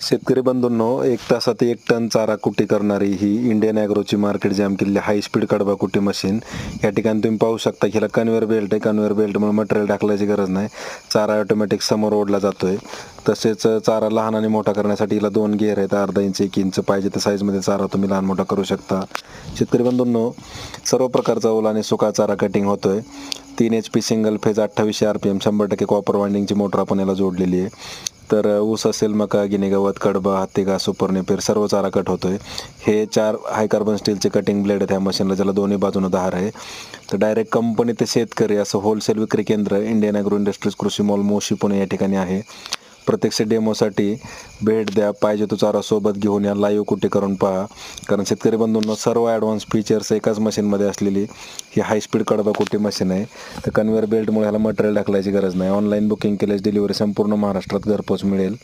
शेतकरी बंधूंनो, 1 तासात 1 टन चारा कुटी करणारी ही इंडियन ॲग्रोची मार्केट जॅम केलेली हाय स्पीड कडबा कुटी मशीन. या ठिकाणी तुम्ही पाहू शकता की ह्याला कन्व्हेअर बेल्ट आहे. कन्व्हेअर बेल्टमुळे मटेरियल टाकल्याची गरज नाही. चारा ऑटोमॅटिक समोर ओढला जातोय. तसेच चारा लहान आणि मोठा करण्यासाठी हिला 2 गेअर आहेत. अर्धा इंच 1 इंच पाहिजे त्या साईजमध्ये चारा तुम्ही लहान मोठा करू शकता. शेतकरी बंधूंनो, सर्व प्रकारचा ओला आणि सुका चारा कटिंग होतोय. 3 HP single phase 2800 RPM 100% copper वाइंडिंगची मोटर आपण याला जोडलेली आहे. तर ऊस असेल, मका, गिनी गवत, कडबा, हत्ती घास, सुपर नेपियर सर्व चारा कट होतोय. हे 4 हाय कार्बन स्टीलचे कटिंग ब्लेड आहेत ह्या मशीनला, ज्याला दोन्ही बाजूनं धार आहे. तर डायरेक्ट कंपनी ते शेतकरी असं होलसेल विक्री केंद्र इंडियन ॲग्रो इंडस्ट्रीज कृषी मॉल मोशी पुणे या ठिकाणी आहे. प्रत्यक्ष डेमोसाठी भेट द्या. पाहिजे तो चारा सोबत घेऊन या. लाईव्ह कुटी करून पहा. कारण शेतकरी बंधूंना सर्व ॲडव्हान्स फीचर्स एकाच मशीनमध्ये असलेली ही हाय स्पीड कडबा कुटी मशीन आहे. तर कन्व्हेअर बेल्टमुळे ह्याला मटेरियल टाकल्याची गरज नाही. ऑनलाईन बुकिंग केल्यास डिलिव्हरी संपूर्ण महाराष्ट्रात घरपोच मिळेल.